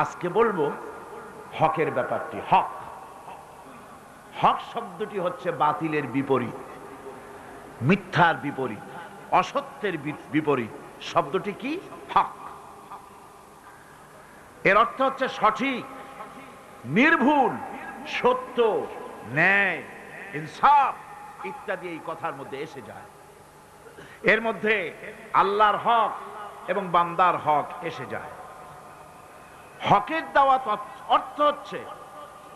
আজকে বলবো হকের ব্যাপারটি। হক, হক শব্দটি হচ্ছে বাতিলের বিপরীত, মিথ্যার বিপরীত, অসত্যের বিপরীত। শব্দটি কি? হক। এর অর্থ হচ্ছে সঠিক, নির্ভুল, সত্য, ন্যায়, ইনসাফ ইত্যাদি এই কথার মধ্যে এসে যায়। এর মধ্যে আল্লাহর হক এবং বান্দার হক এসে যায়। হকের দাওয়াত অর্থ হচ্ছে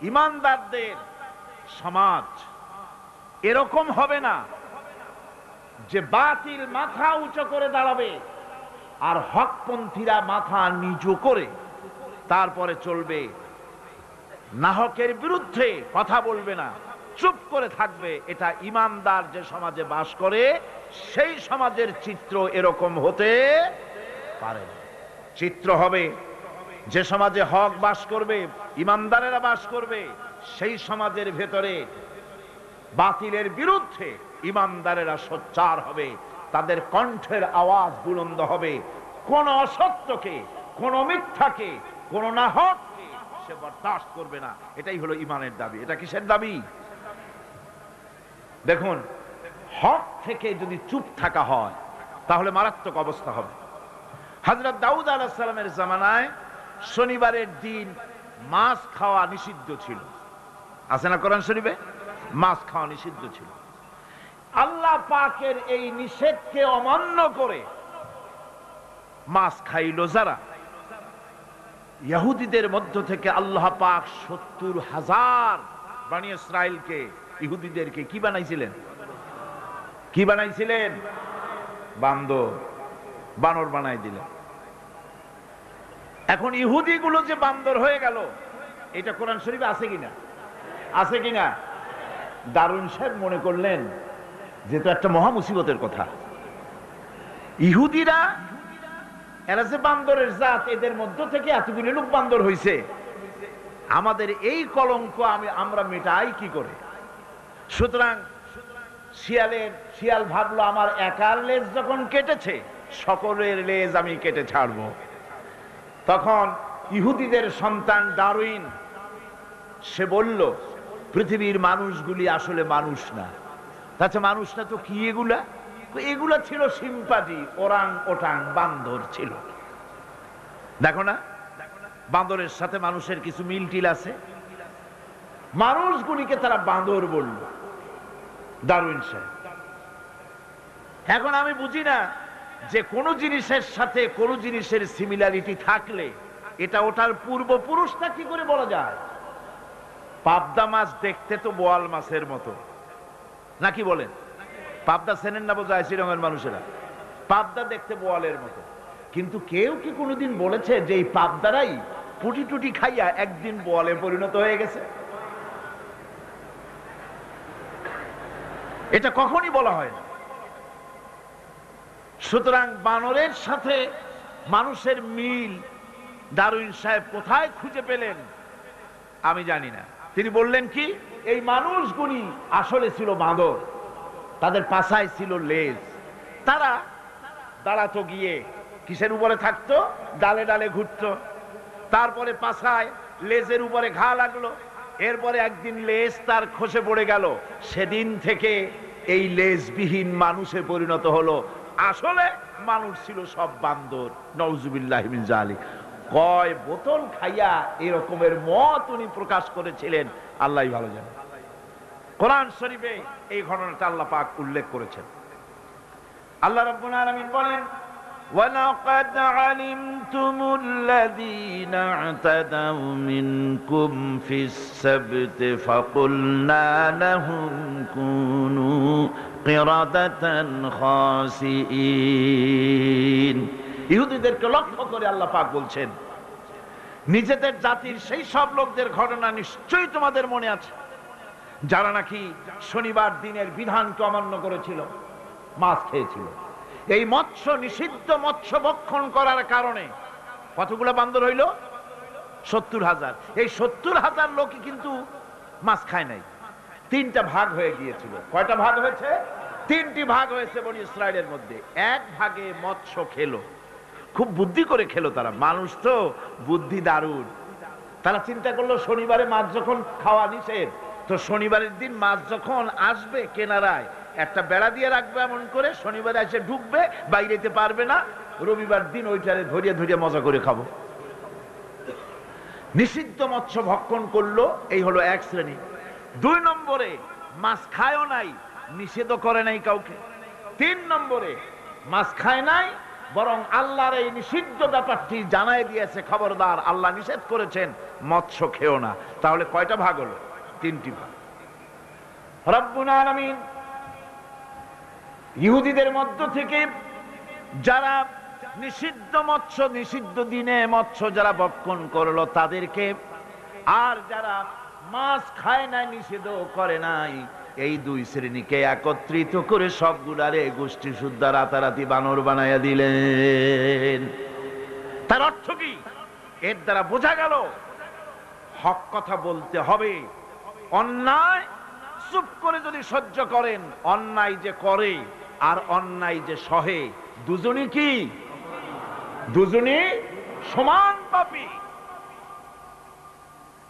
ঈমানদারদের সমাজ এরকম হবে না যে বাতিল মাথা উঁচু করে দাঁড়াবে আর হকপন্থীরা মাথা নিচু করে তারপরে চলবে, নাহকের বিরুদ্ধে কথা বলবে না, চুপ করে থাকবে। এটা ঈমানদার যে সমাজে বাস করে সেই সমাজের চিত্র এরকম হতে পারে না। চিত্র হবে যে সমাজে হক বাস করবে, ঈমানদারেরা বাস করবে, সেই সমাজের ভেতরে বাতিলের বিরুদ্ধে ঈমানদারেরা সোচ্চার হবে, তাদের কণ্ঠের আওয়াজ বুলন্দ হবে। কোন অসত্যকে, কোন মিথ্যাকে, কোন নাহককে সে বরদাস্ত করবে না। এটাই হলো ঈমানের দাবি। এটা কিসের দাবি? দেখুন, হক থেকে যদি চুপ থাকা হয় তাহলে মারাত্মক অবস্থা হবে। হযরত দাউদ আলাইহিস সালামের জামানায় শনিবারের দিন মাছ খাওয়া নিষিদ্ধ ছিল। আছে না কোরআন শরীফে? মাছ খাওয়া নিষিদ্ধ ছিল। আল্লাহ পাকের এই নিষেধকে অমান্য করে মাছ খাইল যারা, ইহুদিদের মধ্য থেকে আল্লাহ পাক ৭০,০০০ বনী ইসরাইলকে, ইহুদিদেরকে কি বানাইছিলেন? কি বানাইছিলেন? বান্দর, বানর বানাই দিলেন। এখন ইহুদিগুলো যে বান্দর হয়ে গেল, এটা কোরআন শরীফে আছে কিনা? আছে কিনা? দারুন সাহেব মনে করলেন যে তো একটা মহা মুসিবতের কথা। ইহুদিরা এরা যে বান্দরের জাত, এদের মধ্য থেকে এতগুলো লোক বান্দর হইছে, আমাদের এই কলঙ্ক আমরা মেটাই কি করে? সুতরাং শিয়াল ভাবলো আমার একার লেজ যখন কেটেছে, সকলের লেজ আমি কেটে ছাড়বো। তখন ইহুদিদের সন্তান ডারউইন সে বলল, পৃথিবীর মানুষগুলি আসলে মানুষ না। তাছাড়া মানুষ না তো কি এগুলা? এগুলা ছিল সিম্পাজি, ওরাং ওটাং, বান্দর ছিল। দেখো না, বান্দরের সাথে মানুষের কিছু মিল টিল আছে। মানুষগুলিকে তারা বান্দর বলল, ডারউইন সাহেব। এখন আমি বুঝি না যে কোন জিনিসের সাথে কোন জিনিসের সিমিলারিটি থাকলে এটা ওটার পূর্বপুরুষটা কি করে বলা যায়? পাবদা মাছ দেখতে তো বোয়াল মাছের মতো, নাকি বলেন? পাবদা চেনেন না বোঝায় শ্রীরঙের মানুষেরা? পাবদা দেখতে বোয়ালের মতো। কিন্তু কেউ কি কোনোদিন বলেছে যে এই পাবদারাই পুটি টুটি খাইয়া একদিন বোয়ালে পরিণত হয়ে গেছে? এটা কখনই বলা হয় না। সুতরাং বানরের সাথে মানুষের মিল ডারউইন সাহেব কোথায় খুঁজে পেলেন আমি জানি না। তিনি বললেন কি, এই মানুষগুলি আসলে ছিল বাঁদর, তাদের পাছায় ছিল লেজ। তারা দাঁড়াতো গিয়ে কিসের উপরে থাকতো? ডালে ডালে ঘুরতো। তারপরে পাছায় লেজের উপরে ঘা লাগলো, এরপরে একদিন লেজ তার খসে পড়ে গেল। সেদিন থেকে এই লেজবিহীন মানুষে পরিণত হলো। আসলে মানুষ ছিল সব বান্দর। নাউজুবিল্লাহি মিন যালিক। কয় বোতল খাইয়া এরকমের মত উনি প্রকাশ করেছিলেন আল্লাহ ভালো জানেন। কোরআন শরীফে এই ঘটনাটা আল্লাহ পাক উল্লেখ করেছেন। আল্লাহ রাব্বুল আলামিন বলেন, وَلَقَدْ عَلِمْتُمُ الَّذِينَ اعْتَدَوْا مِنْكُمْ فِي السَّبْتِ فَقُلْنَا لَهُمْ كُونُوا قِرَدَةً خَاسِئِينَ। ইহুদিদেরকে লক্ষ্য করে আল্লাহ পাক বলছেন, নিজেদের জাতির সেই সব লোকদের ঘটনা নিশ্চয়ই তোমাদের মনে আছে যারা নাকি শনিবার দিনের বিধানকে অমান্য করেছিল, মাছ খেয়েছিল। এই মৎস্য নিষিদ্ধ মৎস্য ভক্ষণ করার কারণে কতগুলো বান্দর হইল? ৭০,০০০। এই ৭০,০০০ লোকই কিন্তু মাছ খায় নাই। তিনটা ভাগ হয়ে গিয়েছিল। কয়টা ভাগ হয়েছে? তিনটি ভাগ হয়েছে বনী ইসরাইলের মধ্যে। এক ভাগে মৎস্য খেলো, খুব বুদ্ধি করে খেলো তারা, মানুষ তো বুদ্ধি দারুণ। তারা চিন্তা করলো শনিবারে মাছ যখন খাওয়া নিষেধ, তো শনিবারের দিন মাছ যখন আসবে কেনারায় একটা বেড়া দিয়ে রাখবে, এমন করে শনিবারে এসে ঢুকবে, বাইরে যেতে পারবে না, রবিবার দিন ওইটারে ধরিয়ে ধরিয়ে মজা করে খাবো। নিষিদ্ধ মৎস্য ভক্ষণ করলো, এই হলো এক শ্রেণী। 2 নম্বরে মাছ খায়ও নাই, নিষেধও করে নাই কাউকে। 3 নম্বরে মাছ খায় নাই, বরং আল্লাহর এই নিষিদ্ধ ব্যাপারটি জানাই দিয়েছে, খবরদার আল্লাহ নিষেধ করেছেন মৎস্য খেও না। তাহলে কয়টা ভাগ হলো? 3টি ভাগ। রব্বুল আলামিন ইহুদিদের মধ্য থেকে যারা নিষিদ্ধ মৎস্য, নিষিদ্ধ দিনে মৎস্য যারা ভক্ষণ করলো তাদেরকে, আর যারা মাছ খায় নাই, নিষেধ করে নাই, এই 2 শ্রেণীকে একত্রিত করে সবগুলারে গোষ্ঠী শুদ্ধা রাতারাতি বানর বানাইয়া দিলেন। তার অর্থ কি? এর দ্বারা বোঝা গেল হক কথা বলতে হবে। অন্যায় চুপ করে যদি সহ্য করেন, অন্যায় যে করে আর অন্যায় যে সহে, দুজনই কি? দুজনই সমান পাপী।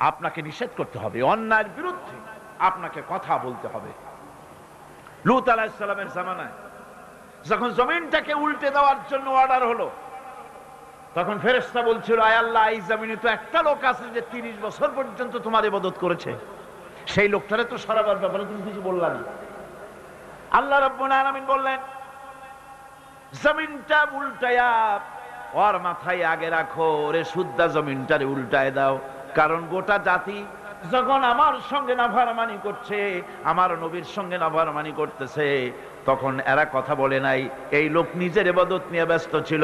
আপনাকে নিষেধ করতে হবে, অন্যায়ের বিরুদ্ধে আপনাকে কথা বলতে হবে। লূত আলাইহিস সালামের জামানায় যখন জমিনটাকে উল্টে দেওয়ার জন্য অর্ডার হলো, তখন ফেরেশতা বলছিল, আয় আল্লাহ, এই জমিনে তো একটা লোক আছে যে 30 বছর পর্যন্ত তোমার ইবাদত করেছে, সেই লোকটারে তো সরাবার ব্যাপারে তুমি কিছু বললা না। আল্লাহ রাব্বুল আলামিন বললেন, জমিনটা উল্টায়া ওর মাথায় আগে রাখো, ওরে শুদ্ধা জমিনটারে উল্টায় দাও। কারণ গোটা জাতি যখন আমার সঙ্গে নাফরমানি করছে, আমার নবীর সঙ্গে নাফরমানি করতেছে, তখন এরা কথা বলে নাই। এই লোক নিজের ইবাদত নিয়ে ব্যস্ত ছিল,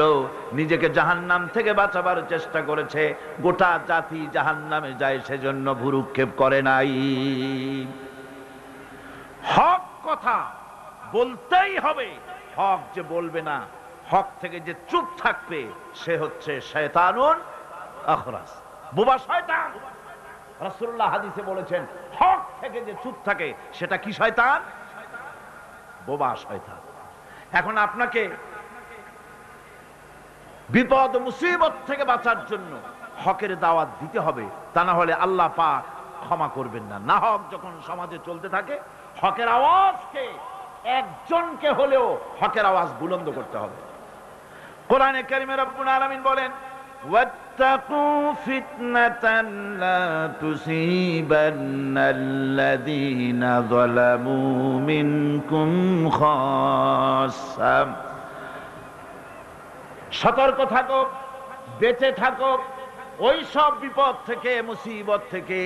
নিজেকে জাহান্নাম থেকে বাঁচাবার চেষ্টা করেছে। গোটা জাতি জাহান্নামে যায়, সেজন্য ভুরুক্ষেপ করে নাই। হক কথা বলতেই হবে। হক যে বলবে না, হক থেকে যে চুপ থাকবে, সে হচ্ছে শয়তানুন আখরাস, বোবা শয়তান। রাসূলুল্লাহ হাদিসে বলেছেন, হক থেকে যে চুপ থাকে সেটা কি শয়তান? বোবা শয়তান। এখন আপনাকে বিপদ মুসিবত থেকে বাঁচার জন্য হকের দাওয়াত দিতে হবে, তা না হলে আল্লাহ পাক ক্ষমা করবেন না। না হক যখন সমাজে চলতে থাকে, হকের আওয়াজকে, একজনকে হলেও হকের আওয়াজ বুলন্দ করতে হবে। কোরআনে কারিমে রব্বুল আলামিন বলেন, واتقوا فتنة لا تصيبن الذين ظلموا منكم خاصة। সতর্ক থাকো, বেঁচে থাকো ওই সব বিপদ থেকে, মুসিবত থেকে,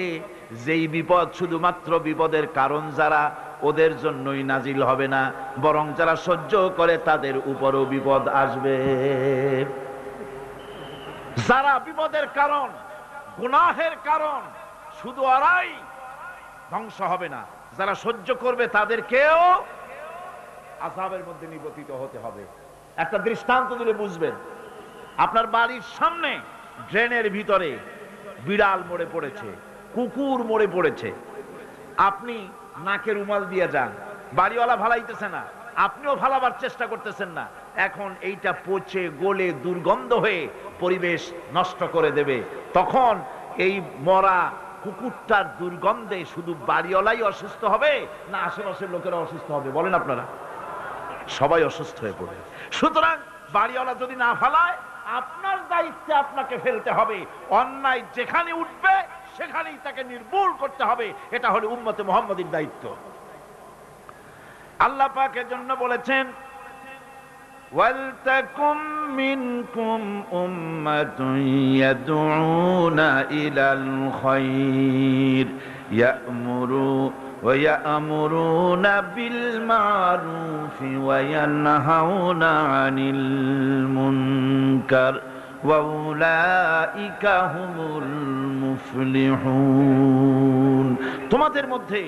যেই বিপদ শুধুমাত্র বিপদের কারণ যারা, ওদের জন্যই নাজিল হবে না, বরং যারা সহ্য করে তাদের উপরও বিপদ আসবে। যারা বিপদের কারণ, গুনাহের কারণ, শুধু ওরাই ধ্বংস হবে না, যারা সহ্য করবে তাদেরকেও আযাবের মধ্যে নিপতিত হতে হবে। একটা দৃষ্টান্ত দিলে বুঝবেন। আপনার বাড়ির সামনে ড্রেনের ভিতরে বিড়াল মরে পড়েছে, কুকুর মরে পড়েছে, আপনি নাকে রুমাল দিয়ে যান, বাড়িওয়ালা ভালাইতেছে না, আপনিও ভালাবার চেষ্টা করতেছেন না। এখন এইটা পচে গলে দুর্গন্ধ হয়ে পরিবেশ নষ্ট করে দেবে। তখন এই মরা কুকুরটার দুর্গন্ধে শুধু বাড়িওয়ালাই অসুস্থ হবে না আশেপাশের লোকেরা অসুস্থ হবে? বলেন আপনারা, সবাই অসুস্থ হয়ে পড়বে। সুতরাং বাড়িওয়ালা যদি না ফালায়, আপনার দায়িত্বে আপনাকে ফেলতে হবে। অন্যায় যেখানে উঠবে সেখানেই তাকে নির্মূল করতে হবে। এটা হলো উম্মতে মুহাম্মাদীর দায়িত্ব। আল্লাহ পাক এর জন্য বলেছেন, ওয়ালতাকুম মিনকুম উম্মাতুন ইয়াদউনা ইলাল খায়র ওয়ায়ামুরুনা বিল মারুফি ওয়ায়ানহাউনা আনিল মুনকার ওয়াউলাইকা হুমুল মুফলিহুন। তোমাদের মধ্যে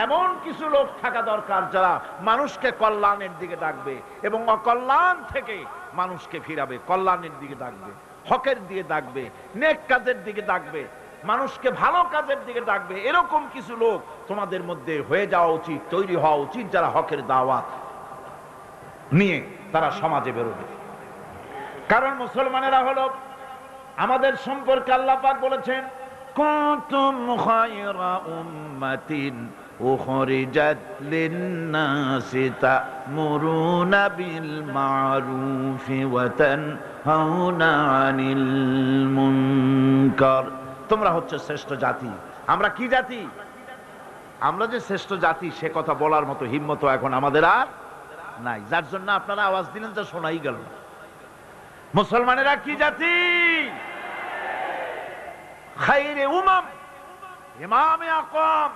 এমন কিছু লোক থাকা দরকার যারা মানুষকে কল্যাণের দিকে ডাকবে এবং অকল্যাণ থেকে মানুষকে ফিরাবে, কল্যাণের দিকে ডাকবে, হকের দিকে ডাকবে, নেক কাজের দিকে ডাকবে, মানুষকে ভালো কাজের দিকে ডাকবে। এরকম কিছু লোক তোমাদের মধ্যে হয়ে যাওয়া উচিত, তৈরি হওয়া উচিত, যারা হকের দাওয়াত নিয়ে তারা সমাজে বেরোবে। কারণ মুসলমানেরা হলো, আমাদের সম্পর্কে আল্লাহ পাক বলেছেন, কুনতুম খায়রা উম্মাতিন উখরিজাত লিন-নাসি তা'মুরুনা বিল মা'রুফি ওয়া তানহাউনা আনিল মুনকার। তোমরা হচ্ছে শ্রেষ্ঠ জাতি। আমরা কি জাতি? আমরা যে শ্রেষ্ঠ জাতি সে কথা বলার মতো হিম্মত এখন আমাদের আর নাই, যার জন্য আপনারা আওয়াজ দিলেন যা শোনাই গেল না। মুসলমানেরা কি জাতি? খায়রে উমাম, ইমামে আকওয়াম।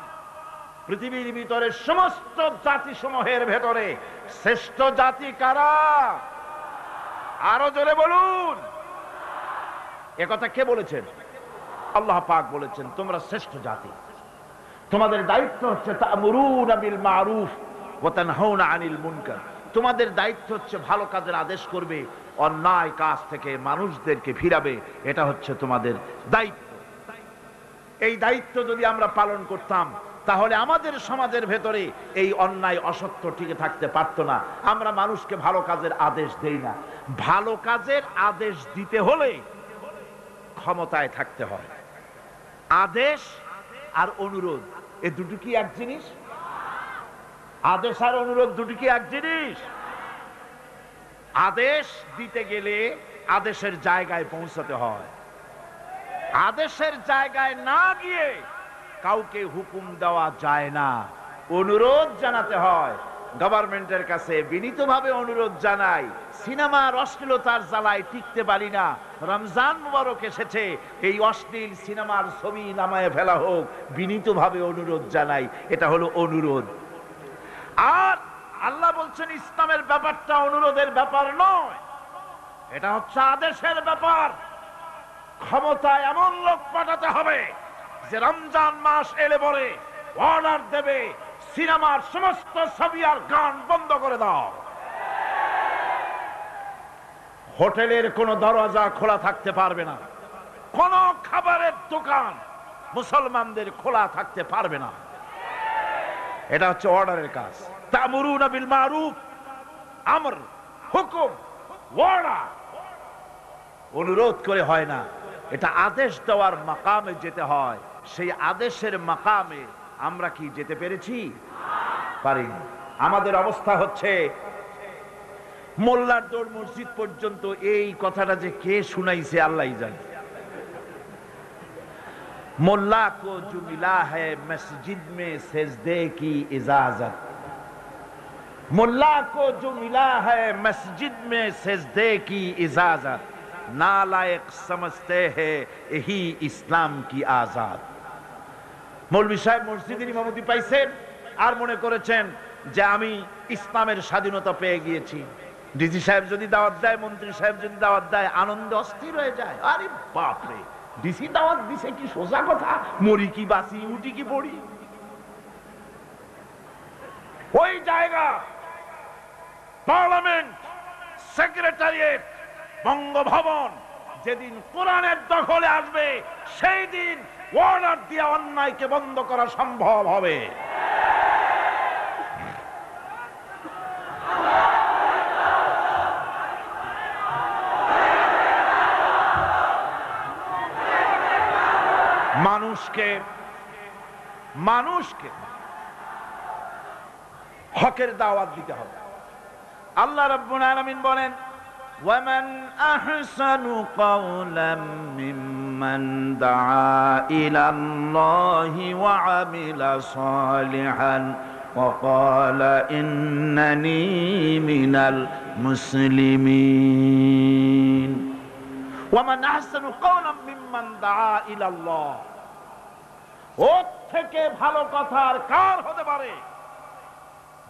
পৃথিবীর ভিতরে সমস্ত জাতি সমূহের ভেতরে শ্রেষ্ঠ জাতি কারা? আরো জোরে বলুন। একথা কে বলেছেন? আল্লাহ পাক বলেছেন, তোমরা শ্রেষ্ঠ জাতি। তোমাদের দায়িত্ব হচ্ছে তা'মুরুনা বিল মা'রুফ ওয়া তানহাউনা আনিল মুনকার। তোমাদের দায়িত্ব হচ্ছে ভালো কাজের আদেশ করবে, অন্যায় কাজ থেকে মানুষদেরকে ফিরাবে। এটা হচ্ছে তোমাদের দায়িত্ব। এই দায়িত্ব যদি আমরা পালন করতাম তাহলে আমাদের সমাজের ভেতরে এই অন্যায় অসত্য টিকে থাকতে পারত না। আমরা মানুষকে ভালো কাজের আদেশ দেই না। ভালো কাজের আদেশ দিতে হলে ক্ষমতায় থাকতে হয়। আদেশ আর অনুরোধ এ দুটো কি এক জিনিস? আদেশ আর অনুরোধ দুটো কি এক জিনিস? আদেশ দিতে গেলে আদেশের জায়গায় পৌঁছাতে হয়। আদেশের জায়গায় না গিয়ে কাউকে হুকুম দেওয়া যায় না, অনুরোধ জানাতে হয়। গভর্নমেন্টের কাছে বিনীতভাবে অনুরোধ জানাই, সিনেমার অশ্লীলতার জ্বালায় টিকতে পারি না, রমজান মুবারক এসেছে, এই অশ্লীল সিনেমার ছবি নামায় ফেলা হোক, বিনীতভাবে অনুরোধ জানাই। এটা হলো অনুরোধ। আর আল্লাহ বলছেন ইসলামের ব্যাপারটা অনুরোধের ব্যাপার নয়, এটা হচ্ছে আদেশের ব্যাপার। ক্ষমতায় এমন লোক পাঠাতে হবে যে রমজান মাস এলে পরে অর্ডার দেবে, সিনেমার সমস্ত ছবি আর গান বন্ধ করে দাও। হোটেলের কোনো দরজা খোলা থাকতে পারবে না, কোন খাবারের দোকান মুসলমানদের খোলা থাকতে পারবে না। এটা হচ্ছে অর্ডারের কাজ। তা'মুরুনা বিল মা'রুফ, আমর, হুকুম, অর্ডার। অনুরোধ করে হয় না, এটা আদেশ দেওয়ার মাকামে যেতে হয়। সেই আদেশের মাকামে আমরা কি যেতে পেরেছি? পারিনি। আমাদের অবস্থা হচ্ছে মোল্লার দৌড় মসজিদ পর্যন্ত। এই কথাটা যে কে শুনাইছে আল্লাহই জানে। मोल्ला को जो मिला है मस्जिद में सजदे की इजाजत, मुल्ला को जो मिला है मस्जिद में सजदे की इजाजत, नालायक समझते हैं यही इस्लाम की आजाद। मौलवी साहेब मस्जिদের ইমামতি পাইছেন আর মনে করেছেন যে আমি ইসলামের স্বাধীনতা পেয়ে গিয়েছি। ডিজি সাহেব যদি দাওয়াত দেয়, মন্ত্রী সাহেব যদি দাওয়াত দেয়, আনন্দে অস্থির হয়ে যায়। আরে বাপ রে, ডিসি দাওয়াত দিছে, কি সোজা কথা, মরি কি বাসি, উঠি কি পড়ি। ওই জায়গা পার্লামেন্ট, সেক্রেটারিয়েট, বঙ্গভবন যেদিন কোরআনের দখলে আসবে সেই দিন অর্ডার দিয়ে অন্যায়কে বন্ধ করা সম্ভব হবে। মানুষকে হকের দাওয়াত দিতে হবে। আল্লাহ রাব্বুল আলামিন বলেন, ওয়ামান আহসানু কাওলাম মিম্মান দাআ ইলাল্লাহি ওয়া আমিলা সালিহান ওয়া ক্বালা ইন্নানী মিনাল মুসলিমিন। ওয়ামান আহসানু কাওলাম মিম্মান দাআ ইলাল্লাহ, ওর থেকে ভালো কথা আর কার হতে পারে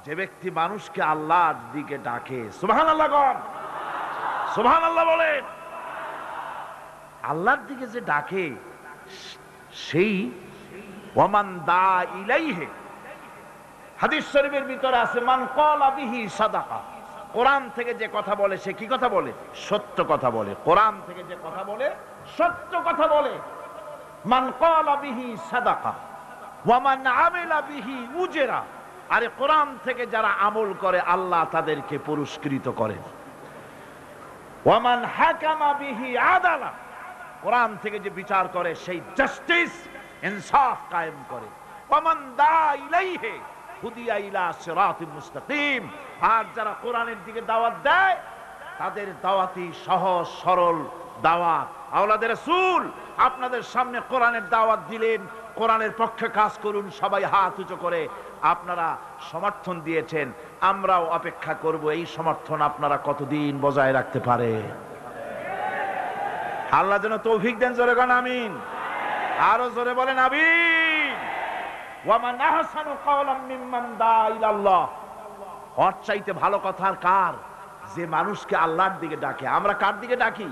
যে ব্যক্তি মানুষকে আল্লাহর দিকে ডাকে। সুবহানাল্লাহ গণ, সুবহানাল্লাহ বলেন। আল্লাহর দিকে যে ডাকে সেই ওয়ামান দা ইলাইহি, হাদিস শরীফের ভিতরে আছে মান ক্বালা বিহি সাদাকা। কোরআন থেকে যে কথা বলে সে কি কথা বলে? সত্য কথা বলে। কোরআন থেকে যে কথা বলে সত্য কথা বলে। মান ক্বালা বিহি সাদাকা ওয়া মান আমিলা বিহি উজরা। আরে কোরআন থেকে যারা আমল করে আল্লাহ তাদেরকে পুরস্কৃত করেন। ওয়ামান হাকামা বিহি আদালা, কোরআন থেকে যে বিচার করে সেই জাস্টিস ইনসাফ কায়েম করে। ওয়ামান দা ইলাইহি হুদিয়া ইলা সিরাতিল মুস্তাকিম, আর যারা কোরআনের দিকে দাওয়াত দেয় তাদের দাওয়াতই সহজ সরল দাওয়াত। আওলাদের রাসূল আপনাদের সামনে কোরআনের দাওয়াত দিলেন, কোরআনের পক্ষে কাজ করুন, সবাই হাত উঁচু করে আপনারা সমর্থন দিয়েছেন। আমরাও অপেক্ষা করব এই সমর্থন আপনারা কতদিন বজায় রাখতে পারে। আল্লাহ যেন তৌফিক দেন। জোরে বলেন আমিন। আরো জোরে বলেন আমিন। ওয়ামান আহসানু কাওলাম মিম্মান দা ইলাল্লাহ, ওর চাইতে ভালো কথা আর কার, যে মানুষকে আল্লাহর দিকে ডাকে। আমরা কার দিকে ডাকি?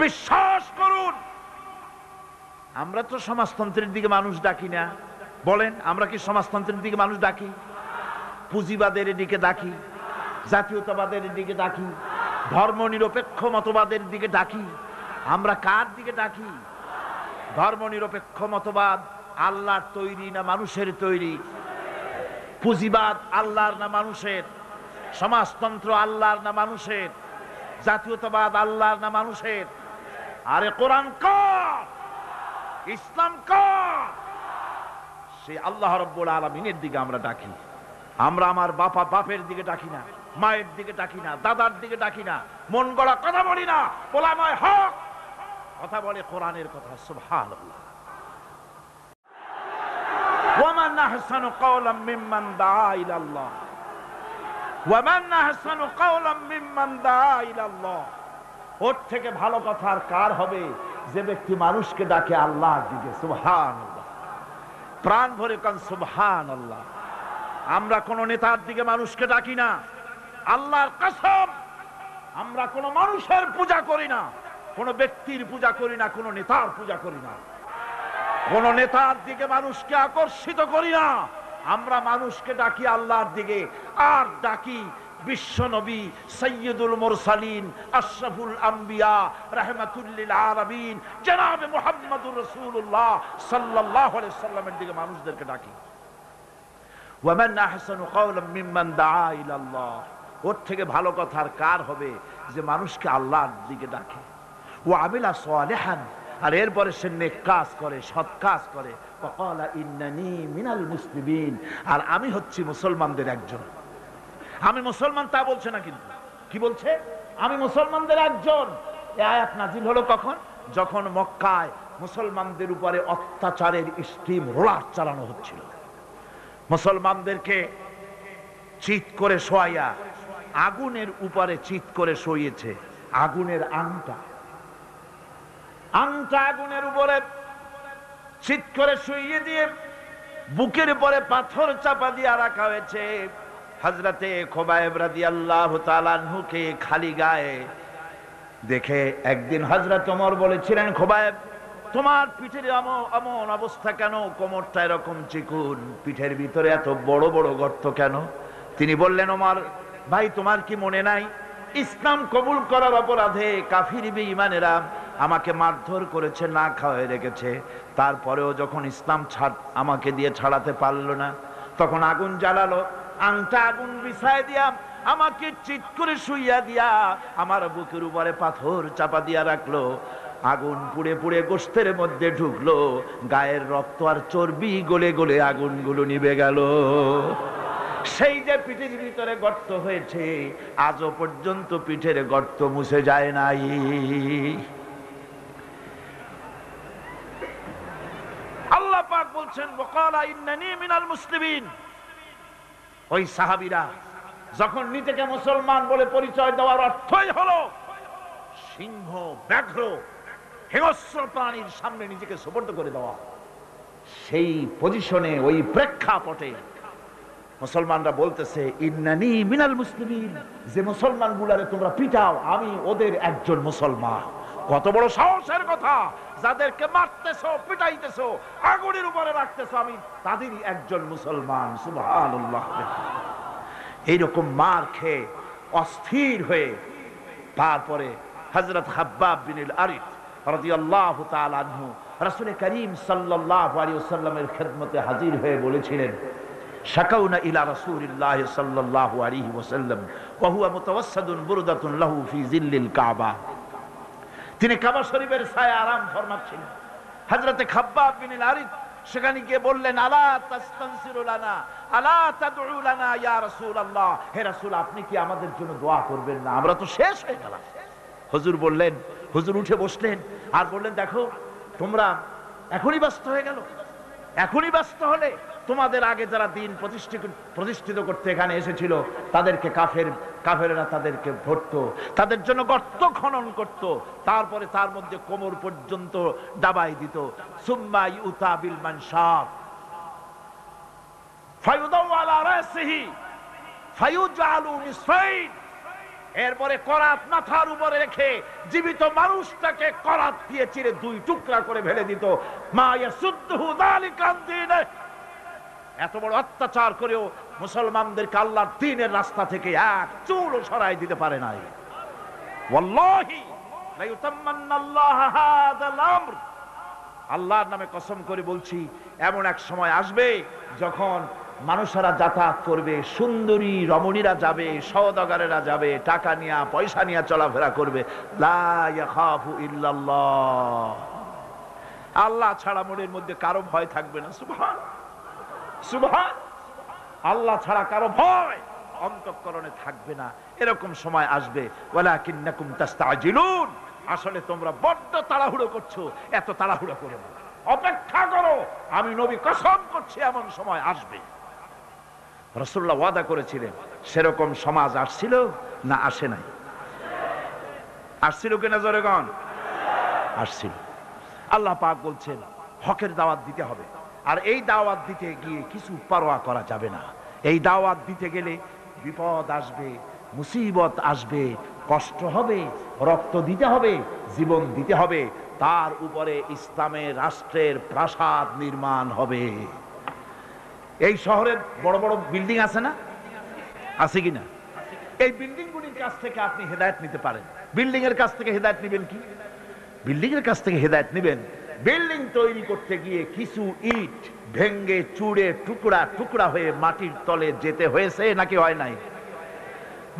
বিশ্বাস করুন, আমরা তো সমাজতন্ত্রের দিকে মানুষ ডাকি না। বলেন, আমরা কি সমাজতন্ত্রের দিকে মানুষ ডাকি? পুঁজিবাদের দিকে ডাকি, জাতীয়তাবাদের দিকে ডাকি, ধর্ম নিরপেক্ষ মতবাদের দিকে ডাকি। আমরা কার দিকে ডাকি? ধর্ম নিরপেক্ষ মতবাদ আল্লাহর তৈরি না মানুষের তৈরি? পুঁজিবাদ আল্লাহর না মানুষের? সমাজতন্ত্র আল্লাহর না মানুষের? জাতীয়তাবাদ আল্লাহর না মানুষের? আরে কোরআন কার? ইসলাম কার? সেই আল্লাহ রাব্বুল আলামিনের দিকে আমরা ডাকি। আমরা আমার বাপের দিকে ডাকি না, মায়ের দিকে ডাকি না, দাদার দিকে ডাকি না, মন গড়া কথা বলি না, ওলামায়ে হক কথা বলে কোরআনের কথা। সুবহানাল্লাহ। ওয়ামান আহসানু কাওলাম মিম্মান দা ইলাল্লাহ, ওয়ামান আহসানু কাওলাম মিম্মান দা ইলাল্লাহ, ওর থেকে ভালো কথা আর কার হবে যে ব্যক্তি মানুষকে ডাকে আল্লাহর দিকে। সুবহানাল্লাহ। প্রাণ ভরে কান সুবহানাল্লাহ। আমরা কোন নেতার দিকে মানুষকে ডাকি না, আল্লাহর কসম আমরা কোন মানুষের পূজা করি না, কোন ব্যক্তির পূজা করি না, কোন নেতার পূজা করি না, কোন নেতার দিকে মানুষকে আকর্ষিত করি না। আমরা মানুষকে ডাকি আল্লাহর দিকে, আর ডাকি বিশ্ব নবী সাইয়্যিদুল মুরসালিন আশরাফুল আম্বিয়া রাহমাতুল লিল আলামিন জনাবে মুহাম্মদুর রাসূলুল্লাহ সাল্লাল্লাহু আলাইহি সাল্লামের দিকে মানুষদেরকে ডাকি। ওয়ামান আহসানু কাওলাম মিম্মান দাআ ইলাল্লাহ, ওর থেকে ভালো কথা আর কার হবে যে মানুষকে আল্লাহর দিকে ডাকে। ওয়া আমিলা সালিহান, আর এরপরে সে নেক কাজ করে, সৎ কাজ করে। ওয়াকালা ইন্নানি মিনাল মুসলিমিন, আর আমি হচ্ছি মুসলমানদের একজন। আমি মুসলমান তা বলছে না, কিন্তু কি বলছে? আমি মুসলমানদের একজন। এই আয়াত নাজিল হলো কখন? যখন মক্কায় মুসলমানদের উপরে অত্যাচারের স্টিম রোলার চালানো হচ্ছিল। মুসলমানদেরকে চিৎ করে শোয়াইয়া আগুনের উপরে চিৎ করে শোইয়েছে। আগুনের আংটা আগুনের উপরে চিৎ করে শুইয়ে দিয়ে বুকের উপরে পাথর চাপা দিয়ে রাখা হয়েছে। হযরতে খুবাইব রাদিয়াল্লাহু তাআলা আনহুকে খালি গায়ে দেখে একদিন হযরত ওমর বলেছিলেন, খুবাইব তোমার পিঠের এমন অবস্থা কেন? কোমরটা এরকম চিকুন, পিঠের ভিতরে এত বড় বড় গর্ত কেন? তিনি বললেন, ওমর ভাই তোমার কি মনে নাই ইসলাম কবুল করার অপরাধে কাফির বেঈমানেরা আমাকে মারধর করেছে, না খাওয়ায় রেখেছে। তারপরেও যখন ইসলাম আমাকে দিয়ে ছাড়াতে পারলো না, তখন আগুন জ্বালালো, আংটা আগুন বিছায় দিয়া আমাকে চিৎ করে শুইয়া দিয়া আমার বুকের উপরে পাথর চাপা দিয়া রাখলো। আগুন পুড়ে পুড়ে গোশতের মধ্যে ঢুকলো, গায়ের রক্ত আর চর্বি গলে গলে আগুনগুলো নিভে গেল। সেই যে পিঠের ভিতরে গর্ত হয়েছে, আজও পর্যন্ত পিঠের গর্ত মুছে যায় নাই। আল্লাহ পাক বলছেন, ওয়াকালা ইন্নানি মিনাল মুসলিমিন। ওই সাহাবীরা যখন নিজেকে মুসলমান বলে পরিচয় দেওয়ার অর্থই হলো সিংহ, ব্যাঘ্র, হিংস্র প্রাণীর সামনে নিজেকে সুপর্দ করে দেওয়া, সেই পজিশনে, ওই প্রেক্ষাপটে মুসলমানরা বলতেছে ইন্নানি মিনাল মুসলিমিন, যে মুসলমান গুলারে তোমরা পিটাও, আমি ওদের একজন মুসলমান। কত বড় সাহসের কথা! যাদেরকে মারতেছো, পিটাইতেছো, আগুনের উপরে রাখতেছো, আমি তাদেরই একজন মুসলমান। সুবহানাল্লাহ। এইরকম মার খেয়ে অস্থির হয়ে তারপরে হযরত খাব্বাব বিন আল-আরিত রাদিয়াল্লাহু তাআলা আনহু রাসূল করিম সাল্লাল্লাহু আলাইহি ওয়াসাল্লামের খেদমতে হাজির হয়ে বলেছিলেন, শাকাউনা ইলা রাসূলিল্লাহ সাল্লাল্লাহু আলাইহি ওয়াসাল্লাম ওয়া হুয়া মুতাওয়াসসাদুন বুরদাতুন লাহু ফি জিল্লিল কাবা। তিনি কাবা শরীফের ছায়ায় আরাম ফরমাচ্ছিলেন। হযরতে খাব্বাব বিন আল-আরিদ সেখানে গিয়ে বললেন, আলা তাস্তানসিরু লানা, আলা তাদউ লানা ইয়া রাসূলুল্লাহ, হে রাসূল আপনি কি আমাদের জন্য দোয়া করবেন না, আমরা তো শেষ হয়ে গেলাম। হুজুর বললেন, হুজুর উঠে বসলেন আর বললেন, দেখো তোমরা এখনই ব্যস্ত হয়ে গেল, এখনই ব্যস্ত হলে তোমাদের আগে যারা দিন প্রতিষ্ঠিত করতে এখানে এসেছিল তাদেরকে কাফেরেরা তাদেরকে ধরতো, তাদের জন্য গর্ত খনন করত, তারপরে তার মধ্যে কোমর পর্যন্ত দাবাই দিত। সুম্মা ইউতা বিল মানশাব ফায়ুদাউ আলা রাসিহি ফায়ুজআলু নিসফাইন, এরপরে করাত মাথার উপরে রেখে জীবিত মানুষটাকে করাত দিয়ে চিরে দুই টুকরা করে ফেলে দিত। মা ইয়াসুদ্দুহু যালিকা আন দীনিহি, এত বড় অত্যাচার করেও মুসলমানদেরকে আল্লাহর দ্বীনের রাস্তা থেকে এক চুলও সরাই দিতে পারে নাই। ওয়াল্লাহি লা ইউতাম্মান্নাল্লাহু হাযাল আমর, আল্লাহর নামে কসম করে বলছি, এমন এক সময় আসবে যখন মানুষেরা যাতায়াত করবে, সুন্দরী রমণীরা যাবে, সওদাগরেরা যাবে, টাকা নিয়ে পয়সা নিয়ে চলাফেরা করবে, লা ইয়াখাফু ইল্লাল্লাহ, আল্লাহ ছাড়া মনের মধ্যে কারো ভয় থাকবে না। সুবহান সুবহান, আল্লাহ ছাড়া কারো ভয় অন্তঃকরণে থাকবে না। এরকম সময় আসবে, ওয়ালাকিন্নাকুম তাস্তাজিলুন, আসলে তোমরা বড্ড তাড়াহুড়ো করছো, এত তাড়াহুড়ো করো না, অপেক্ষা করো, আমি নবী কসম করছি এমন সময় আসবে। রাসূলুল্লাহ ওয়াদা করেছিলেন, সেরকম সমাজ আসছিল না আসে নাই? আসছিল কিনা জোরে গণ? আসছিল। আল্লাহ পাক বলছেন হকের দাওয়াত দিতে হবে, আর এই দাওয়াত দিতে গিয়ে কিছু পরোয়া করা যাবে না। এই দাওয়াত দিতে গেলে বিপদ আসবে, মুসিবত আসবে, কষ্ট হবে, রক্ত দিতে হবে, জীবন দিতে হবে, তার উপরে ইসলামের রাষ্ট্রের প্রাসাদ নির্মাণ হবে। এই শহরের বড় বড় বিল্ডিং আছে না, আছে কিনা? এই বিল্ডিংগুলির কাছ থেকে আপনি হেদায়েত নিতে পারেন। বিল্ডিং এর কাছ থেকে হেদায়েত নেবেন কি? বিল্ডিং এর কাছ থেকে হেদায়েত নেবেন, বিল্ডিং তৈরি করতে গিয়ে কিছু ইট ভেঙ্গে চুড়ে টুকরা টুকরা হয়ে মাটির তলে যেতে হয়েছে নাকি হয় নাই?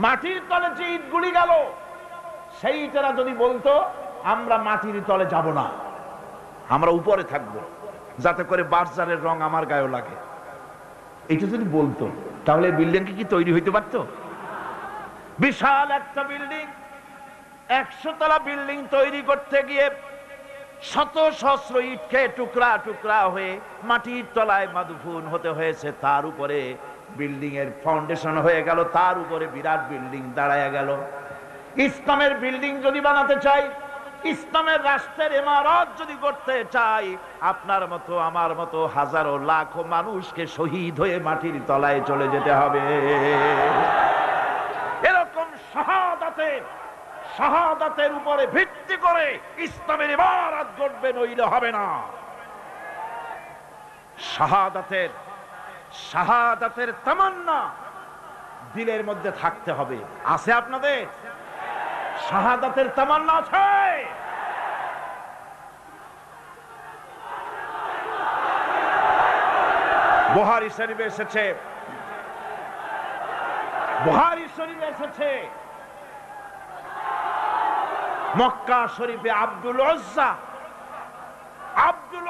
মাটির তলে যে ইটগুলি গেল, সেই ইটেরা যদি বলতো আমরা মাটির তলে যাব না, আমরা উপরে থাকবো, যাতে করে বার্জারের রং আমার গায়েও লাগে, এটা যদি বলতো, তাহলে বিল্ডিং কি তৈরি হইতে পারতো? বিশাল একটা বিল্ডিং, 100 তলা বিল্ডিং তৈরি করতে গিয়ে শত সহস্র ইটকে টুকরা টুকরা হয়ে মাটির তলায় মাদফুন হতে হয়েছে, তার উপরে বিল্ডিং এর ফাউন্ডেশন হয়ে গেল, তার উপরে বিরাট বিল্ডিং দাঁড়ায় গেল। ইসলামের বিল্ডিং যদি বানাতে চাই, ইসলামের রাষ্ট্রের ইমারত যদি করতে চাই, আপনার মতো আমার মতো হাজারো লাখো মানুষকে শহীদ হয়ে মাটির তলায় চলে যেতে হবে। এরকম শাহাদাতের উপরে ভিত্তি করে ইসলামের ইমারত গড়বে, নইলে হবে না। শাহাদাতের তামান্না দিলের মধ্যে থাকতে হবে। আছে আপনাদের শাহাদাতের তামান্না? আছে। বুখারী শরীফে এসেছে, মক্কা শরীফে আব্দুল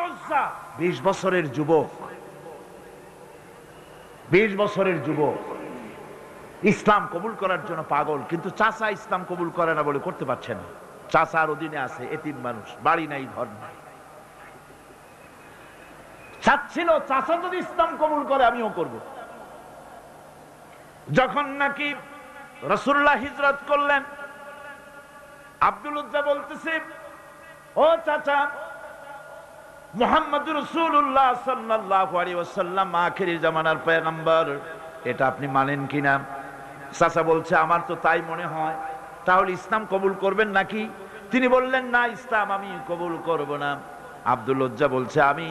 উজ্জা 20 বছরের যুবক, 20 বছরের যুবক ইসলাম কবুল করার জন্য পাগল, কিন্তু চাচা ইসলাম কবুল করে না বলে করতে পারছে না। চাচার অধীনে আছে, এতিম মানুষ, বাড়ি নাই, ঘর নাই। চাচ্ছিল চাচা যদি ইসলাম কবুল করে আমিও করব। যখন নাকি রাসূলুল্লাহ হিজরত করলেন, আব্দুল উজ্জা বলতেছে, ও চাচা, মুহাম্মদুর রাসূলুল্লাহ সাল্লাল্লাহু আলাইহি ওয়াসাল্লাম আখিরি জামানার পয়গম্বর, এটা আপনি মানেন কিনা? চাচা বলছে, আমার তো তাই মনে হয়। তাহলে ইসলাম কবুল করবেন নাকি? তিনি বললেন, না, ইসলাম আমি কবুল করব না। আব্দুল উজ্জা বলছে, আমি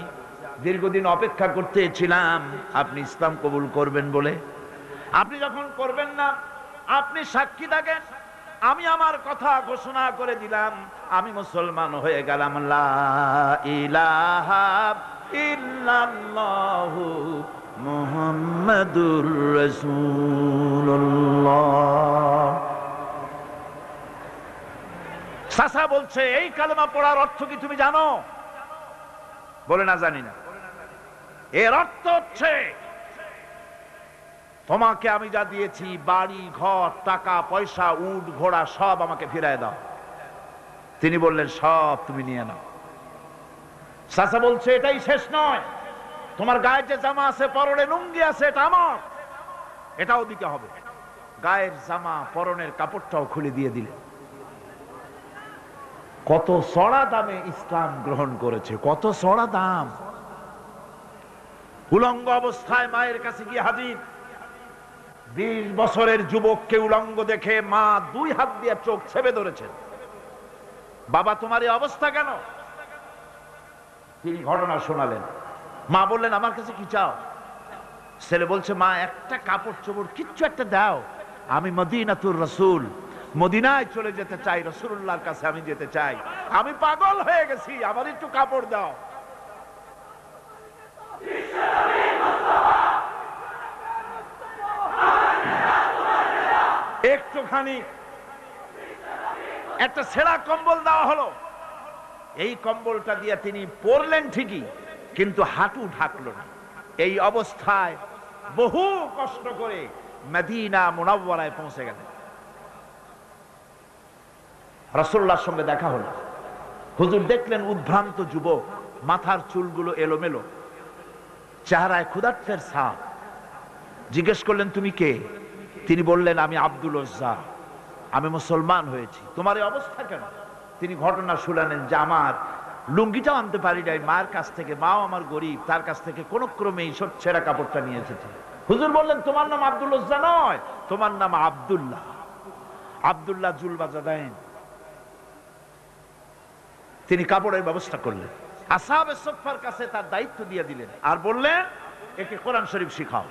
দীর্ঘদিন অপেক্ষা করতেছিলাম আপনি ইসলাম কবুল করবেন বলে। আপনি যখন করবেন না, আপনি সাক্ষী থাকেন, আমি আমার কথা ঘোষণা করে দিলাম, আমি মুসলমান হয়ে গেলাম। লা ইলাহা ইল্লাল্লাহু মুহাম্মাদুর রাসূলুল্লাহ। চাচা বলছে, এই কালেমা পড়ার অর্থ কি তুমি জানো? বলে, না, জানি না। এর অর্থ হচ্ছে, তোমাকে আমি যা দিয়েছি, বাড়ি ঘর টাকা পয়সা উট ঘোড়া সব আমাকে ফিরায় দাও। তিনি বললেন, সব তুমি নিয়ে নাও। চাচা বলছে, এটাই শেষ নয়, তোমার গায়ের যে জামা আছে, পরনে লুঙ্গি আছে, এটা আমার, এটাও দিতে হবে। গায়ের জামা পরনের কাপড়টাও খুলে দিয়ে দিলেন। কত চড়া দামে ইসলাম গ্রহণ করেছে, কত চড়া দাম। উলঙ্গ অবস্থায় মায়ের কাছে গিয়ে হাজির। 20 বছরের যুবককে উলঙ্গ দেখে মা 2 হাত দিয়ে চোখ ছেপে ধরেছেন। বাবা, তোমার এই অবস্থা কেন? তিনি ঘটনা শোনালেন। মা বললেন, আমার কাছে কি চাও? ছেলে বলছে, মা, একটা কাপড় চোপড় কিচ্ছু একটা দাও, আমি মদিনাতুর রাসূল, মদিনায় চলে যেতে চাই, রাসূলুল্লাহর কাছে আমি যেতে চাই, আমি পাগল হয়ে গেছি, আমার একটু কাপড় দাও। একটুখানি একটা ছেঁড়া কম্বল দেওয়া হলো। এই কম্বলটা দিয়ে তিনি পরলেন ঠিকই, কিন্তু হাঁটু ঢাকলো না। এই অবস্থায় বহু কষ্ট করে মদিনা মুনাওয়ারায় পৌঁছে গেলেন। রাসূলুল্লাহর সঙ্গে দেখা হলো। হুজুর দেখলেন উদ্ভ্রান্ত যুবক, মাথার চুলগুলো এলোমেলো, চেহারায় ক্ষুধার্তের ছাপ। জিজ্ঞেস করলেন, তুমি কে? তিনি বললেন, আমি আব্দুল উজ্জা, আমি মুসলমান হয়েছি। তোমার এই অবস্থা কেন? তিনি ঘটনা শুনালেন যে আমার লুঙ্গিটাও আনতে পারি নাই মায়ের কাছ থেকে, মাও আমার গরিব, তার কাছ থেকে কোন ক্রমে এই সব ছেঁড়া কাপড়টা নিয়ে এসেছে। হুজুর বললেন, তোমার নাম আব্দুল উজ্জা নয়, তোমার নাম আব্দুল্লাহ, আব্দুল্লাহ জুলবাজাদাইন। তিনি কাপড়ের ব্যবস্থা করলেন, আসহাবে সুফফার কাছে তার দায়িত্ব দিয়ে দিলেন, আর বললেন, একে কোরআন শরীফ শিখাও।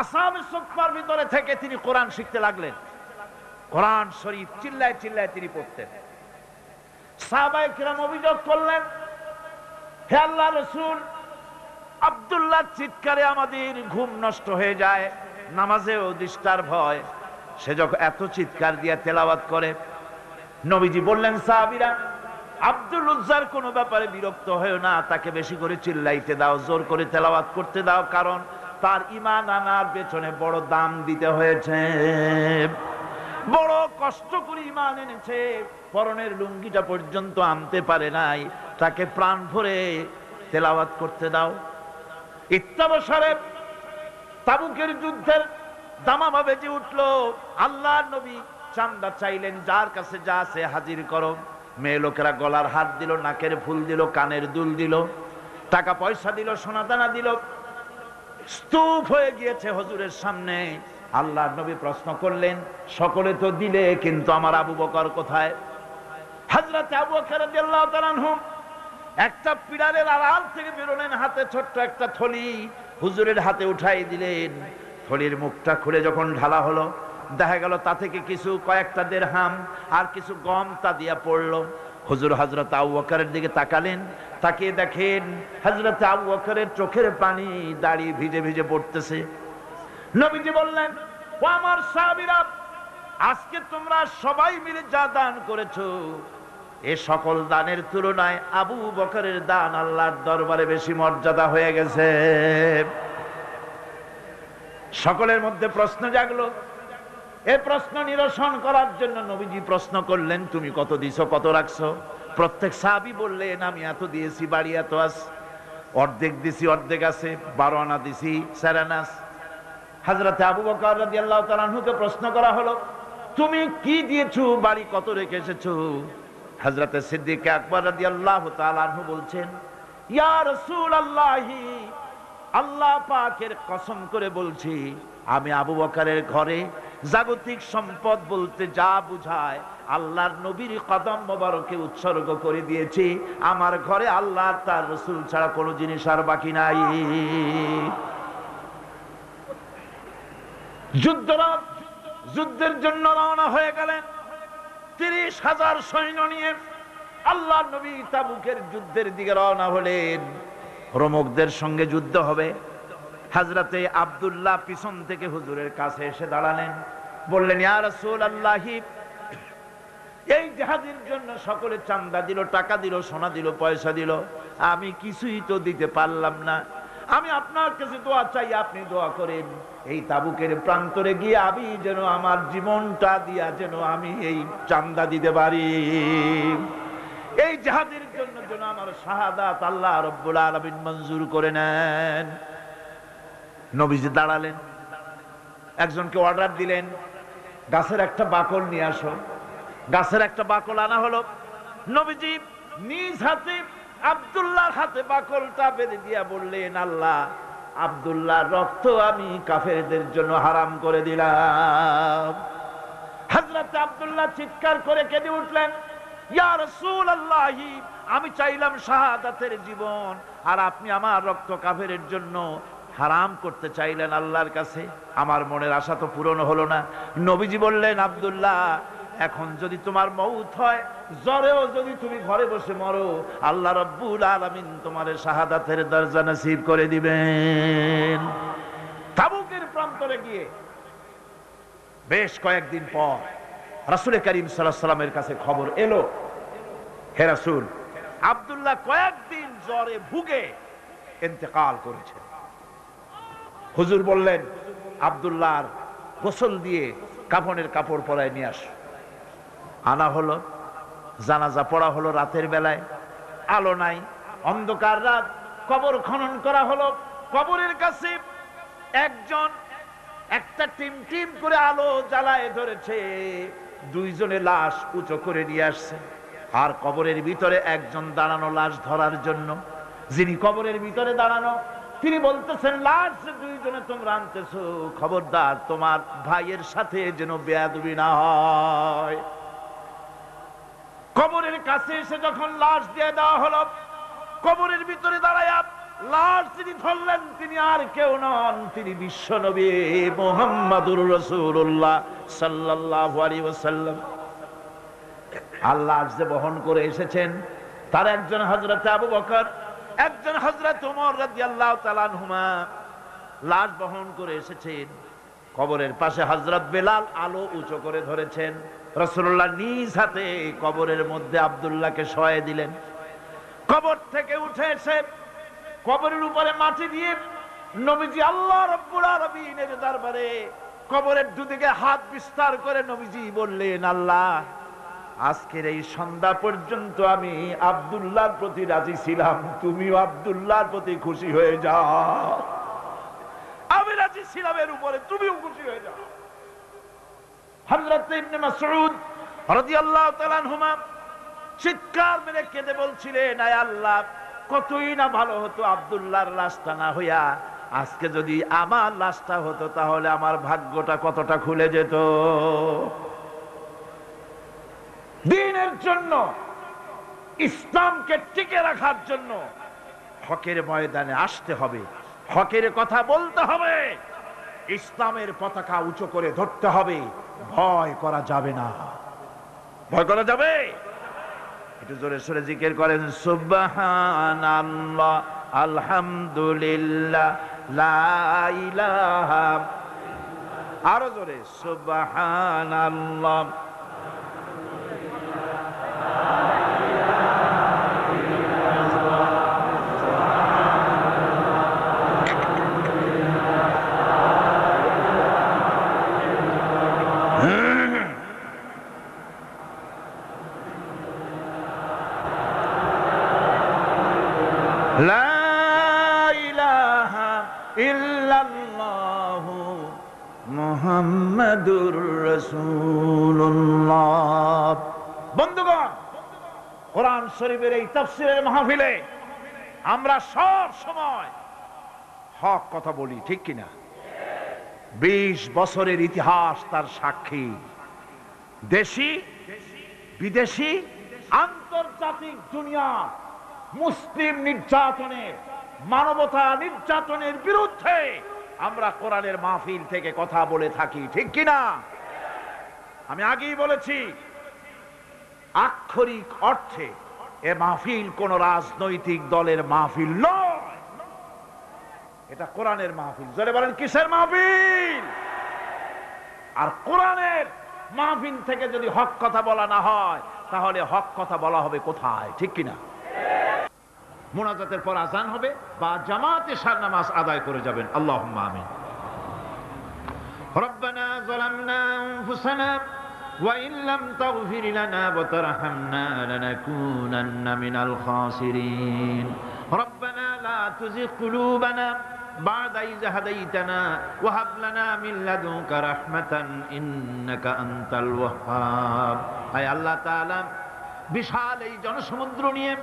আসহাবে সুফফার ভিতরে থেকে তিনি কোরআন শিখতে লাগলেন। কোরআন শরীফ চিল্লায় চিল্লায় তিনি পড়তেন। সাহাবায়ে কিরাম অভিযোগ করলেন, হে আল্লাহর রাসূল, আব্দুল্লাহর চিৎকারে আমাদের ঘুম নষ্ট হয়ে যায়, নামাজেও ডিস্টার্ব হয়, সে যখন এত চিৎকার দিয়ে তেলাওয়াত করে। নবীজি বললেন, সাহাবীরা, আব্দুল উজ্জার কোনো ব্যাপারে বিরক্ত হয়েও না, তাকে বেশি করে চিল্লাইতে দাও, জোর করে তেলাওয়াত করতে দাও, কারণ তার ঈমান আনার পেছনে বড় দাম দিতে হয়েছে, বড় কষ্ট করে ঈমান এনেছে, পরনের লুঙ্গিটা পর্যন্ত আনতে পারে নাই, তাকে প্রাণ ভরে তেলাওয়াত করতে দাও। ইত্তাবসরে তাবুকের যুদ্ধের দামামা বেজে উঠলো। আল্লাহর নবী চান্দা চাইলেন, যার কাছে যা আছে হাজির করো। মেয়ে লোকেরা গলার হাত দিল, নাকের ফুল দিল, কানের দুল দিল, টাকা পয়সা দিল, সোনাদানা দিল। স্তূপ হয়ে গিয়েছে হুজুরের সামনে। আল্লাহর নবী প্রশ্ন করলেন, সকলে তো দিলে, কিন্তু আমার আবু বকর কোথায়? হযরত আবু বকর রাদিয়াল্লাহু তাআলা আনহু একটা পিলারের আড়াল থেকে বেরোলেন, হাতে ছোট্ট একটা থলি হুজুরের হাতে উঠাই দিলেন। থলির মুখটা খুলে যখন ঢালা হলো, দেখা গেল তা থেকে কিছু কয়েকটা দিরহাম আর কিছু গম তা দিয়া পড়লো। হুজুর হযরত আবু বকরের দিকে তাকালেন, তাকিয়ে দেখেন হযরত আবু বকরের চোখের পানি দাড়ি ভিজে ভিজে পড়তেছে। নবীজি বললেন, ও আমার সাহাবীরা, আজকে তোমরা সবাই মিলে যা দান করেছো, এ সকল দানের তুলনায় আবু বকরের দান আল্লাহর দরবারে বেশি মর্যাদা হয়ে গেছে। সকলের মধ্যে প্রশ্ন জাগলো। এই প্রশ্ন নিরসন করার জন্য নবীজি প্রশ্ন করলেন, তুমি কত দিছো, কত রাখছো? প্রত্যেক সাহাবী বললেন, আমি এত দিয়েছি, বাড়ি এত আছে, অর্ধেক দিছি, অর্ধেক আছে, 12 আনা দিছি, 4 আনা। হযরত আবু বকর রাদিয়াল্লাহু তাআলা আনহুকে প্রশ্ন করা হলো, তুমি কি দিয়েছো, বাড়ি কত রেখে এসেছো? হযরত সিদ্দিক আকবর রাদিয়াল্লাহু তাআলা আনহু বলছেন, ইয়া রাসূলুল্লাহ, আল্লাহ পাকের কসম করে বলছি, আমি আবু বকরের ঘরে জাগতিক সম্পদ বলতে যা বুঝায় আল্লাহর নবীর কদম মোবারকে উৎসর্গ করে দিয়েছি। আমার ঘরে আল্লাহ তার রাসূল ছাড়া কোনো জিনিস আর বাকি নাই। যুদ্ধের জন্য রওনা হয়ে গেলেন 30,000 সৈন্য নিয়ে। আল্লাহর নবী তাবুকের যুদ্ধের দিকে রওনা হলেন। রোমকদের সঙ্গে যুদ্ধ হবে, হযরতে আব্দুল্লাহ পিছন থেকে হুজুরের কাছে এসে দাঁড়ালেন, বললেন, ইয়া রাসূলুল্লাহ, এই জিহাদের জন্য সকলে চাঁদা দিল, টাকা দিল, সোনা দিল, পয়সা দিল, আমি কিছুই তো দিতে পারলাম না। আমি আপনার কাছে দোয়া চাই, আপনি দোয়া করেন এই তাবুকের প্রান্তরে গিয়ে আমি যেন আমার জীবনটা দিয়া যেন আমি এই চাঁদা দিতে পারি, এই জিহাদের জন্য যেন আমার শাহাদাত আল্লাহ রাব্বুল আলামিন মঞ্জুর করে নেন। নবীজি দাঁড়ালেন, একজনকে অর্ডার দিলেন, গাছের একটা বাকল নিয়ে আসো। গাছের একটা বাকল আনা হলো। নবীজি নিজ হাতে আব্দুল্লাহর হাতে বাকলটা বেঁধে দিয়া বললেন, আল্লাহ, আব্দুল্লাহর রক্ত আমি কাফেরদের জন্য হারাম করে দিলাম। হযরত আব্দুল্লাহ চিৎকার করে কেঁদে উঠলেন, ইয়া রাসূলুল্লাহ, আমি চাইলাম শাহাদাতের জীবন, আর আপনি আমার রক্ত কাফেরের জন্য হারাম করতে চাইলেন আল্লাহর কাছে। আমার মনের আশা তো পূরণ হলো না। নবীজি বললেন, আব্দুল্লাহ, এখন যদি তোমার মউত হয়, জ্বরেও যদি তুমি ঘরে বসে মরো, আল্লাহ রাব্বুল আলামিন তোমার শাহাদাতের দরজা নসিব করে দিবেন। তাবুকের প্রান্তরে গিয়ে বেশ কয়েকদিন পর রাসূল করিম সাল্লাল্লাহু আলাইহি ওয়াসাল্লামের কাছে খবর এলো, হে রাসূল, আব্দুল্লাহ কয়েকদিন জ্বরে ভুগে ইন্তেকাল করেছে। হুজুর বললেন, আব্দুল্লাহর গোসল দিয়ে কাফনের কাপড় পরায় নিয়ে আস। আনা হলো, জানাজা পড়া হলো রাতের বেলায়, আলো নাই, অন্ধকার রাত। কবর খনন করা হলো। কবরের কাছে একজন একটা টিম টিম করে আলো জ্বালায় ধরেছে, দুইজনে লাশ উঁচু করে নিয়ে আসছে। আর কবরের ভিতরে একজন দাঁড়ানো লাশ ধরার জন্য। যিনি কবরের ভিতরে দাঁড়ানো, তিনি বলতেছেন, লাশ দুইজনে তোমরা আনতেছো, খবরদার তোমার ভাইয়ের সাথে যেন বেয়াদবি না হয়। কবরের কাছে এসে যখন লাশ দিয়ে দেওয়া হলো, কবরের ভিতরে দাঁড়ায়া লাশ যিনি ধরলেন, তিনি আর কেউ নন, তিনি বিশ্বনবী মুহাম্মদুর রাসূলুল্লাহ সাল্লাল্লাহু আলাইহি ওয়াসাল্লাম। আল্লাহ যে বহন করে এসেছেন, তার একজন হযরত আবু বকর, একজন হযরত ওমর রাদিয়াল্লাহু তাআলা আনহুমা লাশ বহন করে এসেছেন। কবরের পাশে হযরত বেলাল আলো উঁচু করে ধরেছেন। রাসূলুল্লাহ নিজ হাতে কবরের মধ্যে আব্দুল্লাহকে শোয়ায় দিলেন। কবর থেকে উঠে এসে কবরের উপরে মাটি দিয়ে নবীজি আল্লাহ রাব্বুল আলামিনের দরবারে কবরের দুদিকে হাত বিস্তার করে নবীজি বললেন, আল্লাহ, আজকের এই সন্ধ্যা পর্যন্ত আমি আব্দুল্লাহর প্রতি রাজি ছিলাম, তুমিও আব্দুল্লাহর প্রতি খুশি হয়ে যাও। আমি রাজি ছিলাম এর উপরে, তুমিও খুশি হয়ে যাও। হযরত ইবনে মাসউদ রাদিয়াল্লাহু তাআলা আনহুমা চিৎকার মেরে কেঁদে বলছিলেন, আয় আল্লাহ, কতই না ভালো হতো আব্দুল্লাহর লাশটা না হইয়া আজকে যদি আমার লাশটা হতো, তাহলে আমার ভাগ্যটা কতটা খুলে যেত। দ্বীনের জন্য, ইসলামকে টিকে রাখার জন্য হকের ময়দানে আসতে হবে, হকের কথা বলতে হবে, ইসলামের পতাকা উঁচু করে ধরতে হবে। ভয় করা যাবে না। ভয় করা যাবে? একটু জোরে সোরে জিকির করেন, সুবহানাল্লাহ, আলহামদুলিল্লাহ, লা ইলাহা, আরো জোরে, সুবহানাল্লাহ। মুহাম্মাদুর রাসূলুল্লাহ। বন্ধুগণ, কোরআন শরীফের এই তাফসীরের মাহফিলে আমরা সব সময় হক কথা বলি, ঠিক কিনা? 20 বছরের ইতিহাস তার সাক্ষী। দেশি বিদেশি আন্তর্জাতিক দুনিয়া মুসলিম নির্যাতনের, মানবতা নির্যাতনের বিরুদ্ধে আমরা কোরআনের মাহফিল থেকে কথা বলে থাকি, ঠিক কিনা? আমি আগেই বলেছি, আক্ষরিক অর্থে এ মাহফিল কোন রাজনৈতিক দলের মাহফিল নয়। এটা কোরআনের মাহফিল। জোরে বলেন কিসের মাহফিল? আর কোরআনের মাহফিল থেকে যদি হক কথা বলা না হয় তাহলে হক কথা বলা হবে কোথায়? ঠিক কিনা? মুনাজাতের পর আজান হবে বা জামাতে সার নামাজ আদায় করে যাবেন। আল্লাহুম্মা আমিন। রব্বানা যালামনা আনফুসানা ওয়া ইন লাম তাগফির লানা ওয়া তারহামনা লানাকুনান্না মিনাল খাসিরিন। রব্বানা লা তুযিগ কুলুবানা বা'দা ইয হাদাইতানা ওয়া হাব লানা মিন লাদুনকা রাহমাতান ইন্নাকা আনতাল ওয়াহ্হাব। আয় আল্লাহ তাআলা, বিশাল এই জনসমুদ্র নিয়ে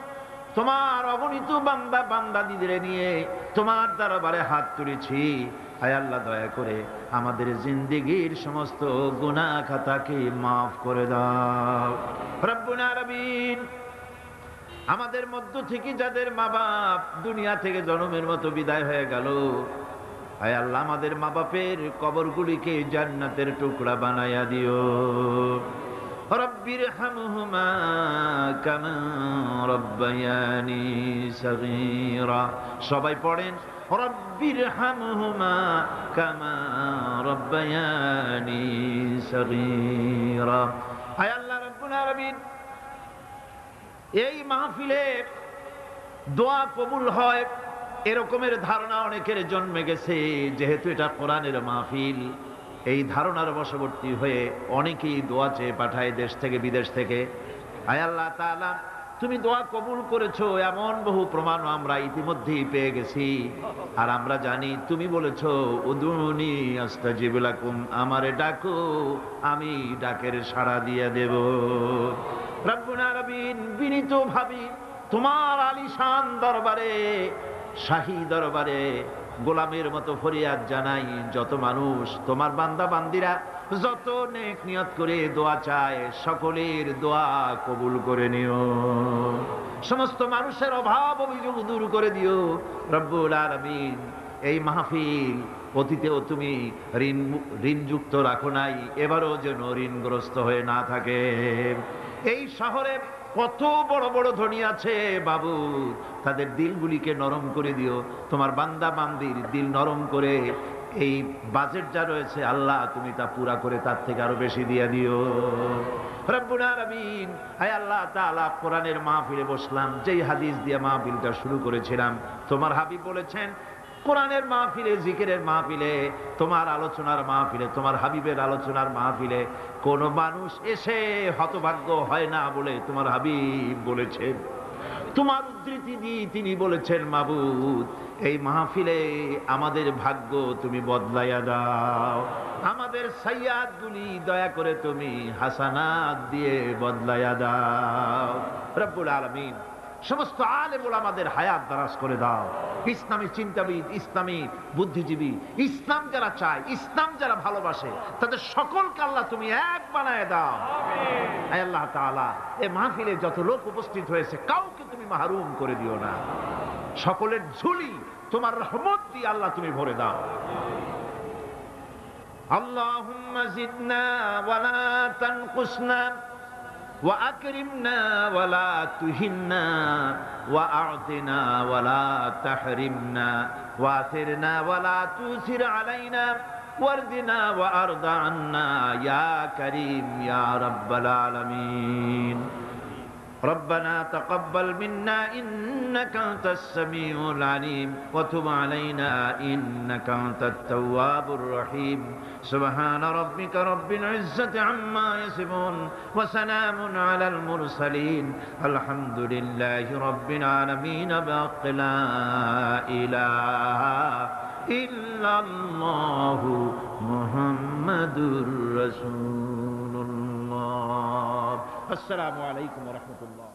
তোমার অগণিত বান্দা বান্দাদিদের নিয়ে তোমার দরবারে হাত তুলেছি। আয় আল্লাহ, দয়া করে আমাদের জিন্দেগীর সমস্ত গুনাহ খাতাকে মাফ করে দাও। রব্বুল আলামিন, আমাদের মধ্য থেকে যাদের মা বাপ দুনিয়া থেকে জন্মের মতো বিদায় হয়ে গেল, আয় আল্লাহ, আমাদের মা বাপের কবরগুলিকে জান্নাতের টুকরা বানায়া দিও। রব্বির হামহুমা কামা রব্বায়ানি সগীরা। সবাই পড়েন, রব্বির হামহুমা কামা রব্বায়ানি সগীরা। আয় আল্লাহ রব্বুল আলামিন, এই মাহফিলে দোয়া কবুল হয় এরকমের ধারণা অনেকের জন্মে গেছে। যেহেতু এটা কোরআনের মাহফিল, এই ধারণার বশবর্তী হয়ে অনেকেই দোয়া চেয়ে পাঠায় দেশ থেকে বিদেশ থেকে। আয় আল্লাহ তাআলা, তুমি দোয়া কবুল করেছো এমন বহু প্রমাণ আমরা ইতিমধ্যেই পেয়ে গেছি। আর আমরা জানি তুমি বলেছো, উদুনি আস্তাজিব লাকুম, আমারে ডাকো আমি ডাকের সাড়া দিয়ে দেব। রব্বুল আলামিন, বিনীত ভাবি তোমার আলিশান দরবারে, শাহী দরবারে গোলামের মতো ফরিয়াদ জানাই। যত মানুষ তোমার বান্দা বান্দিরা যত নেক নিয়ত করে দোয়া চায়, সকলের দোয়া কবুল করে নিও। সমস্ত মানুষের অভাব অভিযোগ দূর করে দিও রব্বুল আলামিন। এই মাহফিল অতীতেও তুমি ঋণযুক্ত রাখো নাই, এবারও যেন ঋণগ্রস্ত হয়ে না থাকে। এই শহরে কত বড় বড় ধনী আছে বাবু, তাদের দিলগুলিকে নরম করে দিও। তোমার বান্দা বান্দির দিল নরম করে এই বাজেট যা রয়েছে আল্লাহ তুমি তা পুরা করে তার থেকে আরো বেশি দিয়ে দিও রব্বুল আলামিন। আয় আল্লাহ তাআলা, কোরআনের মাহফিলে বসলাম, যেই হাদিস দিয়ে মাহফিলটা শুরু করেছিলাম, তোমার হাবিব বলেছেন কোরআনের মাহফিলে, জিকিরের মাহফিলে, তোমার আলোচনার মাহফিলে, তোমার হাবিবের আলোচনার মাহফিলে কোন মানুষ এসে হতভাগ্য হয় না বলে তোমার হাবিব বলেছেন। তোমার উদ্ধৃতি দিয়ে তিনি বলেছেন, মাবুদ এই মাহফিলে আমাদের ভাগ্য তুমি বদলাইয়া দাও, আমাদের সাইয়াদ গুলি দয়া করে তুমি হাসানাত দিয়ে বদলাইয়া দাও রব্বুল আলামিন। সমস্ত আলেম ওলামাদের হায়াত দারাজ করে দাও। ইসলামী চিন্তাবিদ, ইসলামী বুদ্ধিজীবী, ইসলাম যারা চায়, ইসলাম যারা ভালোবাসে, তাদের সকলকে আল্লাহ তুমি এক বানায় দাও। আয় আল্লাহ তাআলা, এই মাহফিলে যত লোক উপস্থিত হয়েছে কাউকে তুমি মাহরুম করে দিও না। সকলের ঝুলি তোমার রহমত দিয়ে আল্লাহ তুমি ভরে দাও। আল্লাহুম্মা জিদনা ওয়ালা তানকুসনা وأكرمنا ولا تهنا وأعطنا ولا تحرمنا وآثرنا ولا تؤثر علينا واردنا وأرض عنا يا كريم يا رب العالمين. ربنا تقبل منا إنك أنت السميع العليم وتب علينا إنك أنت التواب الرحيم. سبحان ربك رب العزة عما يصفون وسلام على المرسلين الحمد لله رب العالمين. بحق لا إله إلا الله محمد رسول الله. السلام عليكم ورحمة الله.